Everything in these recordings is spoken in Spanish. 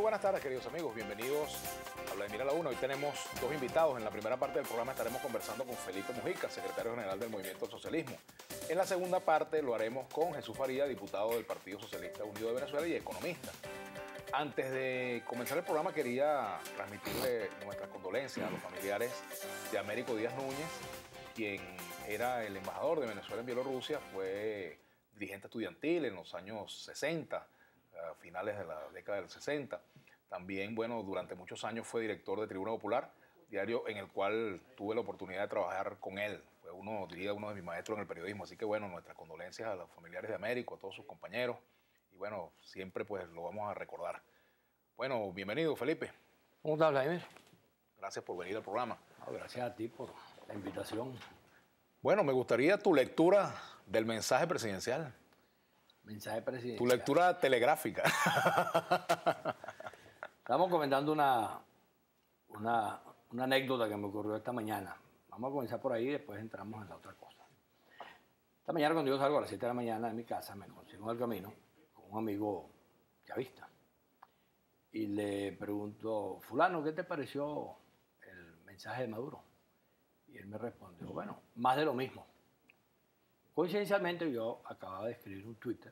buenas tardes, queridos amigos. Bienvenidos a Vladimir a la Una. Hoy tenemos dos invitados. En la primera parte del programa estaremos conversando con Felipe Mujica, secretario general del Movimiento al Socialismo. En la segunda parte lo haremos con Jesús Faría, diputado del Partido Socialista Unido de Venezuela y economista. Antes de comenzar el programa quería transmitirle nuestras condolencias a los familiares de Américo Díaz Núñez, quien era el embajador de Venezuela en Bielorrusia, fue dirigente estudiantil en los años 60, a finales de la década del 60. También, bueno, durante muchos años fue director de Tribuna Popular, diario en el cual tuve la oportunidad de trabajar con él. Fue uno de mis maestros en el periodismo. Así que, bueno, nuestras condolencias a los familiares de Américo, a todos sus compañeros. Y bueno, siempre pues lo vamos a recordar. Bueno, bienvenido, Felipe. ¿Cómo estás, Vladimir? Gracias por venir al programa. Gracias a ti por la invitación. Bueno, me gustaría tu lectura del mensaje presidencial. Mensaje presidencial. Tu lectura telegráfica. Estamos comentando una anécdota que me ocurrió esta mañana. Vamos a comenzar por ahí y después entramos en la otra cosa. Esta mañana, cuando yo salgo a las 7 de la mañana de mi casa, me consigo en el camino con un amigo chavista. Y le pregunto, fulano, ¿qué te pareció el mensaje de Maduro? Y él me respondió, bueno, más de lo mismo. Coincidencialmente yo acababa de escribir un Twitter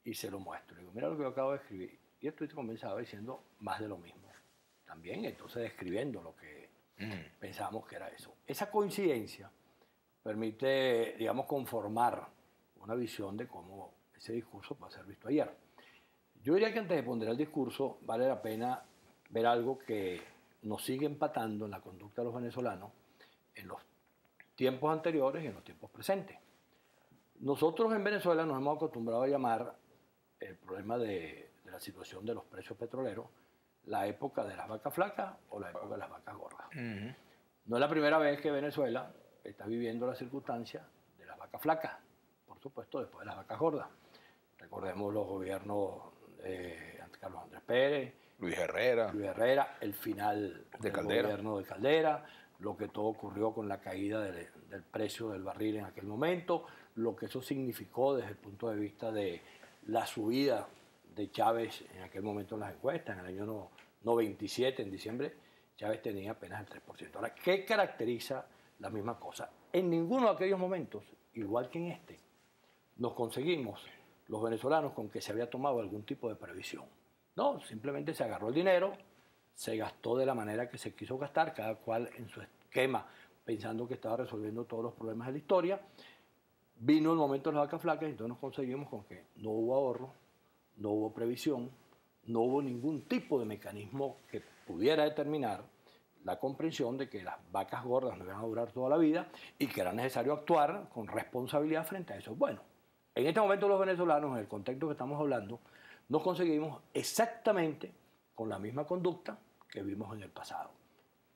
y se lo muestro. Le digo, mira lo que yo acabo de escribir. Y el Twitter comenzaba diciendo más de lo mismo. También, entonces, describiendo lo que pensábamos que era eso. Esa coincidencia permite, digamos, conformar una visión de cómo ese discurso va a ser visto ayer. Yo diría que antes de poner el discurso vale la pena ver algo que nos sigue empatando en la conducta de los venezolanos en los tiempos anteriores y en los tiempos presentes. Nosotros en Venezuela nos hemos acostumbrado a llamar el problema de la situación de los precios petroleros la época de las vacas flacas o la época de las vacas gordas. No es la primera vez que Venezuela está viviendo la circunstancia de las vacas flacas, por supuesto después de las vacas gordas. Recordemos los gobiernos de Carlos Andrés Pérez, Luis Herrera, el final del gobierno de Caldera, lo que todo ocurrió con la caída del precio del barril en aquel momento, lo que eso significó desde el punto de vista de la subida de Chávez en aquel momento en las encuestas, en el año 97, en diciembre, Chávez tenía apenas el 3%. Ahora, ¿qué caracteriza la misma cosa? En ninguno de aquellos momentos, igual que en este, nos conseguimos los venezolanos con que se había tomado algún tipo de previsión. No, simplemente se agarró el dinero, se gastó de la manera que se quiso gastar, cada cual en su esquema, pensando que estaba resolviendo todos los problemas de la historia. Vino el momento de las vacas flacas y entonces nos conseguimos con que no hubo ahorro, no hubo previsión, no hubo ningún tipo de mecanismo que pudiera determinar la comprensión de que las vacas gordas no iban a durar toda la vida y que era necesario actuar con responsabilidad frente a eso. Bueno, en este momento los venezolanos, en el contexto que estamos hablando, nos conseguimos exactamente con la misma conducta que vimos en el pasado.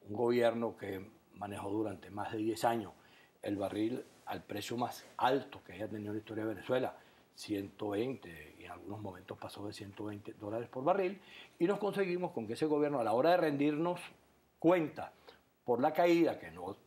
Un gobierno que manejó durante más de 10 años el barril al precio más alto que haya tenido la historia de Venezuela, 120, y en algunos momentos pasó de $120 por barril, y nos conseguimos con que ese gobierno, a la hora de rendirnos cuenta por la caída, que no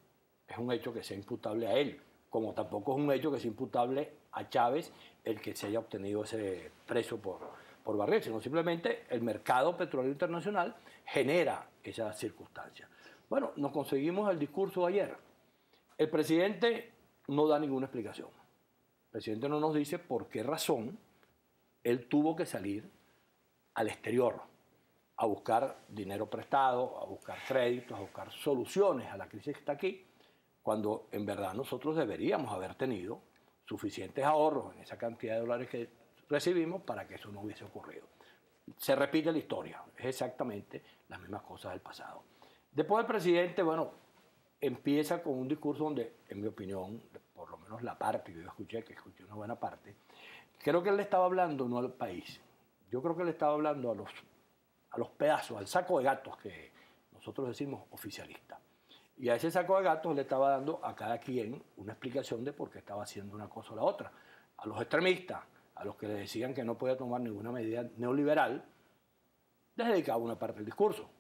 es un hecho que sea imputable a él, como tampoco es un hecho que sea imputable a Chávez el que se haya obtenido ese precio por barril, sino simplemente el mercado petrolero internacional genera esa circunstancia. Bueno, nos conseguimos el discurso de ayer. El presidente no da ninguna explicación. El presidente no nos dice por qué razón él tuvo que salir al exterior a buscar dinero prestado, a buscar créditos, a buscar soluciones a la crisis que está aquí, cuando en verdad nosotros deberíamos haber tenido suficientes ahorros en esa cantidad de dólares que recibimos para que eso no hubiese ocurrido. Se repite la historia, es exactamente las mismas cosas del pasado. Después el presidente, bueno, empieza con un discurso donde, en mi opinión, por lo menos la parte que yo escuché, que escuché una buena parte, creo que él le estaba hablando no al país, yo creo que le estaba hablando a los pedazos, al saco de gatos que nosotros decimos oficialista. Y a ese saco de gatos le estaba dando a cada quien una explicación de por qué estaba haciendo una cosa o la otra. A los extremistas, a los que le decían que no podía tomar ninguna medida neoliberal, les dedicaba una parte del discurso.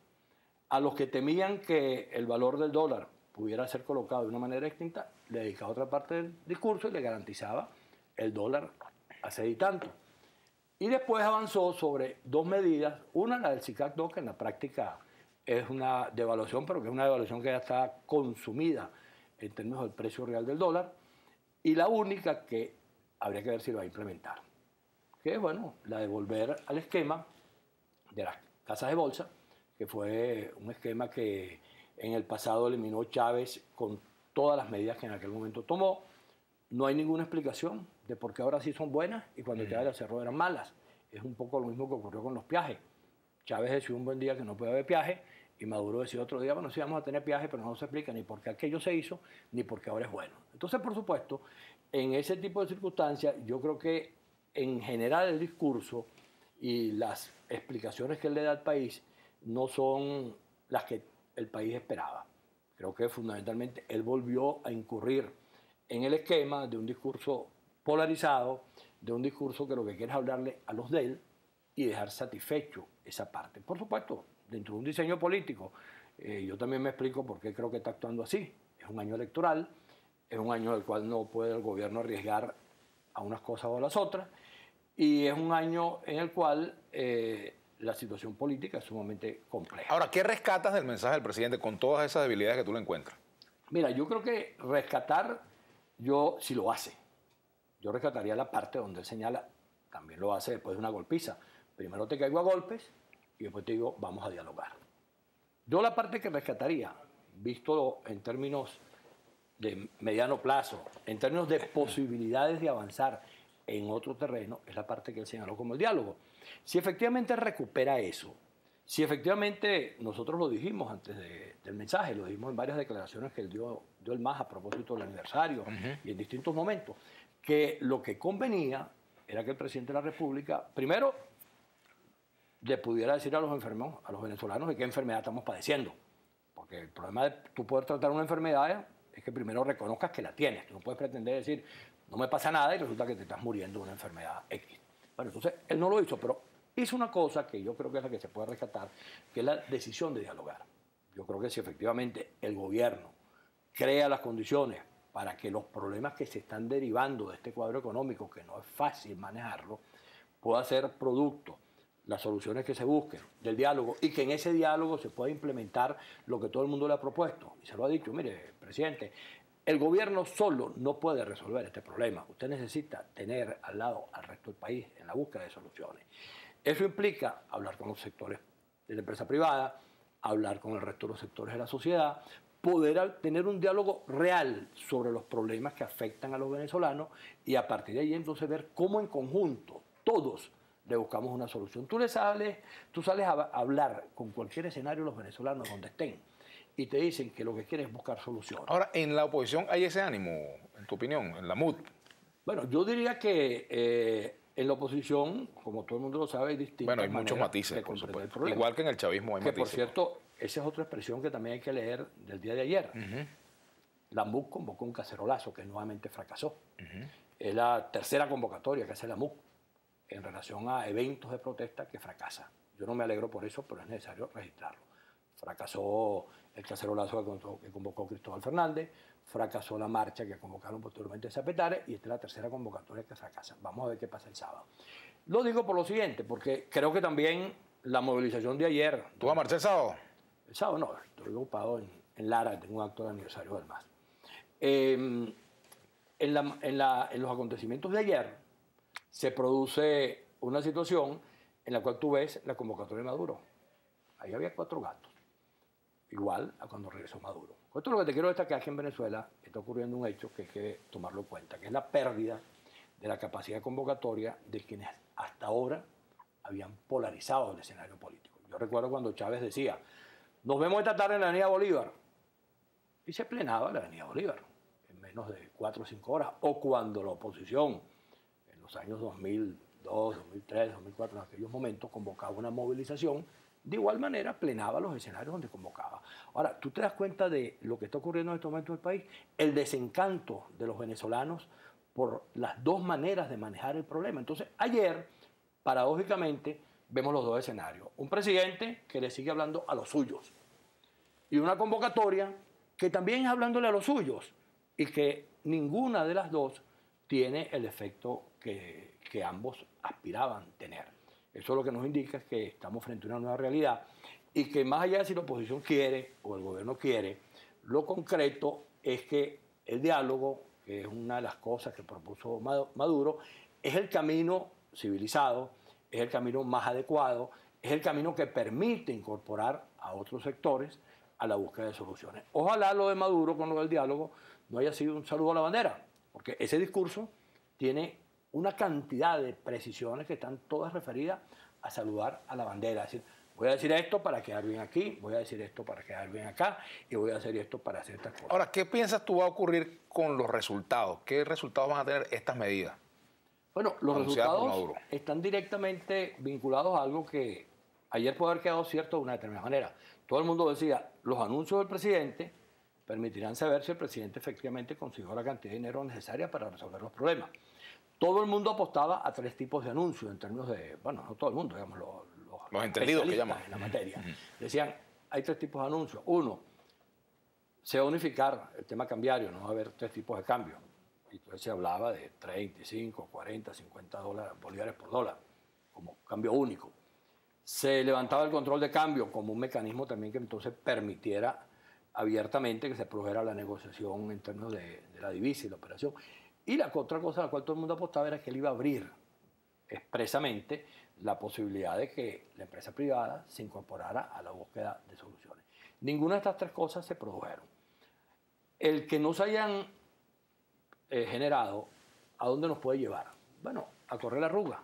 A los que temían que el valor del dólar pudiera ser colocado de una manera distinta, le dedicaba otra parte del discurso y le garantizaba el dólar a 6 y tanto. Y después avanzó sobre dos medidas. Una, la del SICAC-2, que en la práctica es una devaluación, pero que es una devaluación que ya está consumida en términos del precio real del dólar. Y la única que habría que ver si lo va a implementar, que es, bueno, la de volver al esquema de las casas de bolsa, que fue un esquema que en el pasado eliminó Chávez con todas las medidas que en aquel momento tomó. No hay ninguna explicación de por qué ahora sí son buenas y cuando Chávez las cerró eran malas. Es un poco lo mismo que ocurrió con los peajes. Chávez decidió un buen día que no puede haber peaje y Maduro decidió otro día, bueno, sí vamos a tener peaje, pero no se explica ni por qué aquello se hizo ni por qué ahora es bueno. Entonces, por supuesto, en ese tipo de circunstancias, yo creo que en general el discurso y las explicaciones que él le da al país no son las que el país esperaba. Creo que fundamentalmente él volvió a incurrir en el esquema de un discurso polarizado, de un discurso que lo que quiere es hablarle a los de él y dejar satisfecho esa parte. Por supuesto, dentro de un diseño político, yo también me explico por qué creo que está actuando así. Es un año electoral, es un año en el cual no puede el gobierno arriesgar a unas cosas o a las otras, y es un año en el cual la situación política es sumamente compleja. Ahora, ¿qué rescatas del mensaje del presidente con todas esas debilidades que tú le encuentras? Mira, yo creo que rescatar, yo si lo hace, yo rescataría la parte donde él señala, también lo hace después de una golpiza. Primero te caigo a golpes y después te digo, vamos a dialogar. Yo la parte que rescataría, visto en términos de mediano plazo, en términos de posibilidades de avanzar en otro terreno, es la parte que él señaló como el diálogo. Si efectivamente recupera eso, si efectivamente nosotros lo dijimos antes del mensaje, lo dijimos en varias declaraciones que él dio el MAS a propósito del aniversario y en distintos momentos, que lo que convenía era que el presidente de la República, primero, le pudiera decir a los enfermos, a los venezolanos, de qué enfermedad estamos padeciendo. Porque el problema de tú poder tratar una enfermedad es que primero reconozcas que la tienes. Tú no puedes pretender decir, no me pasa nada y resulta que te estás muriendo de una enfermedad X. Bueno, entonces él no lo hizo, pero hizo una cosa que yo creo que es la que se puede rescatar, que es la decisión de dialogar. Yo creo que si efectivamente el gobierno crea las condiciones para que los problemas que se están derivando de este cuadro económico, que no es fácil manejarlo, pueda ser producto, las soluciones que se busquen del diálogo y que en ese diálogo se pueda implementar lo que todo el mundo le ha propuesto. Y se lo ha dicho, mire, presidente, el gobierno solo no puede resolver este problema. Usted necesita tener al lado al resto del país en la búsqueda de soluciones. Eso implica hablar con los sectores de la empresa privada, hablar con el resto de los sectores de la sociedad, poder tener un diálogo real sobre los problemas que afectan a los venezolanos y a partir de ahí entonces ver cómo en conjunto todos le buscamos una solución. Tú sales a hablar con cualquier escenario de los venezolanos donde estén y te dicen que lo que quieren es buscar soluciones. Ahora, ¿en la oposición hay ese ánimo, en tu opinión, en la MUD? Bueno, yo diría que en la oposición, como todo el mundo lo sabe, hay distintas Bueno, hay muchos matices, por supuesto. Igual que en el chavismo hay matices. Por cierto, esa es otra expresión que también hay que leer del día de ayer. La MUD convocó un cacerolazo que nuevamente fracasó. Es la tercera convocatoria que hace la MUD en relación a eventos de protesta que fracasa. Yo no me alegro por eso, pero es necesario registrarlo. Fracasó el cacerolazo que convocó Cristóbal Fernández, fracasó la marcha que convocaron posteriormente Zapetare y esta es la tercera convocatoria que fracasa. Vamos a ver qué pasa el sábado. Lo digo por lo siguiente, porque creo que también la movilización de ayer... ¿Tú vas a marchar el sábado? El sábado no, estoy ocupado en Lara, tengo un acto de aniversario del MAS. En los acontecimientos de ayer se produce una situación en la cual tú ves la convocatoria de Maduro. Ahí había 4 gatos, igual a cuando regresó Maduro. Esto es lo que te quiero destacar, que en Venezuela está ocurriendo un hecho que hay que tomarlo en cuenta, que es la pérdida de la capacidad convocatoria de quienes hasta ahora habían polarizado el escenario político. Yo recuerdo cuando Chávez decía, nos vemos esta tarde en la Avenida Bolívar, y se plenaba la Avenida Bolívar en menos de 4 o 5 horas, o cuando la oposición en los años 2002, 2003, 2004, en aquellos momentos convocaba una movilización, de igual manera plenaba los escenarios donde convocaba. Ahora, tú te das cuenta de lo que está ocurriendo en este momento en el país, el desencanto de los venezolanos por las dos maneras de manejar el problema. Entonces, ayer, paradójicamente, vemos los dos escenarios. Un presidente que le sigue hablando a los suyos y una convocatoria que también es hablándole a los suyos y que ninguna de las dos tiene el efecto que que ambos aspiraban tener. Eso lo que nos indica es que estamos frente a una nueva realidad y que más allá de si la oposición quiere o el gobierno quiere, lo concreto es que el diálogo, que es una de las cosas que propuso Maduro, es el camino civilizado, es el camino más adecuado, es el camino que permite incorporar a otros sectores a la búsqueda de soluciones. Ojalá lo de Maduro con lo del diálogo no haya sido un saludo a la bandera, porque ese discurso tiene una cantidad de precisiones que están todas referidas a saludar a la bandera. Es decir, voy a decir esto para quedar bien aquí, voy a decir esto para quedar bien acá y voy a hacer esto para hacer estas cosas. Ahora, ¿qué piensas tú va a ocurrir con los resultados? ¿Qué resultados van a tener estas medidas? Bueno, los resultados están directamente vinculados a algo que ayer puede haber quedado cierto de una determinada manera. Todo el mundo decía, los anuncios del presidente permitirán saber si el presidente efectivamente consiguió la cantidad de dinero necesaria para resolver los problemas. Todo el mundo apostaba a 3 tipos de anuncios en términos de, bueno, no todo el mundo, digamos, los entendidos que llaman en la materia. Decían, hay 3 tipos de anuncios. Uno, se va a unificar el tema cambiario, no va a haber 3 tipos de cambio. Y entonces se hablaba de 35, 40, 50 bolívares por dólar, como cambio único. Se levantaba el control de cambio como un mecanismo también que entonces permitiera abiertamente que se produjera la negociación en términos de la divisa y la operación. Y la otra cosa a la cual todo el mundo apostaba era que él iba a abrir expresamente la posibilidad de que la empresa privada se incorporara a la búsqueda de soluciones. Ninguna de estas 3 cosas se produjeron. El que no se hayan generado, ¿a dónde nos puede llevar? Bueno, a correr la arruga.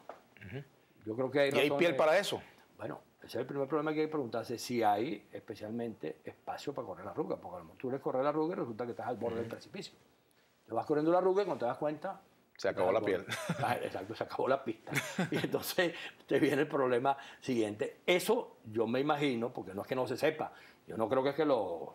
Yo creo que hay razones. ¿Y hay piel para eso? Bueno, ese es el primer problema que hay que preguntarse, si hay especialmente espacio para correr la arruga, porque a lo mejor tú quieres correr la arruga y resulta que estás al borde del precipicio. Te vas corriendo la arruga y cuando te das cuenta... Se acabó la piel. Exacto, se acabó la pista. Y entonces te viene el problema siguiente. Eso yo me imagino, porque no es que no se sepa, yo no creo que es que los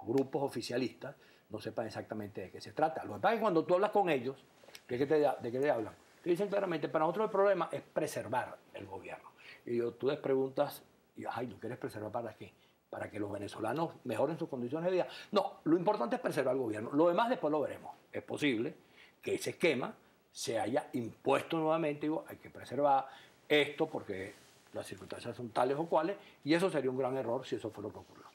grupos oficialistas no sepan exactamente de qué se trata. Lo que pasa es que cuando tú hablas con ellos, ¿de qué te hablan? Te dicen claramente, para nosotros el problema es preservar el gobierno. Y tú les preguntas, ay, ¿tú quieres preservar para qué? Para que los venezolanos mejoren sus condiciones de vida. No, lo importante es preservar el gobierno. Lo demás después lo veremos. Es posible que ese esquema se haya impuesto nuevamente. Digo, hay que preservar esto porque las circunstancias son tales o cuales, y eso sería un gran error si eso fue lo que ocurrió.